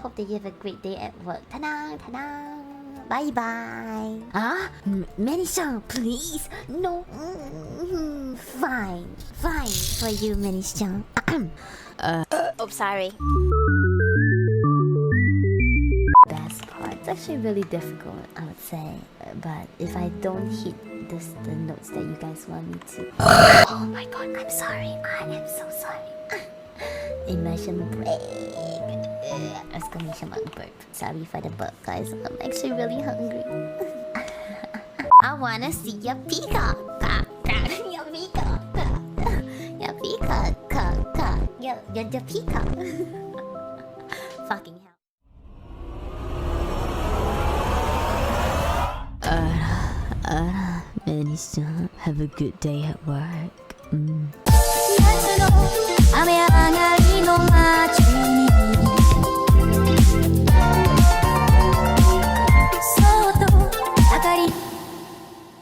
Hope that you have a great day at work. Ta-da, ta-da. Bye bye. Many-chan, please. No. Fine. Fine for you, Many-chan. Oh, sorry. Best part. It's actually really difficult, I would say. But if I don't hit the notes that you guys want me to. Oh my god, I'm sorry. I am so sorry. Immersion break. Exclamation mark burp. Sorry for the burp, guys. I'm actually really hungry. I wanna see your peacock. Your peacock. Your peacock. Your peacock. Fucking hell. Many-chan, have a good day at work. 雨上がりの街に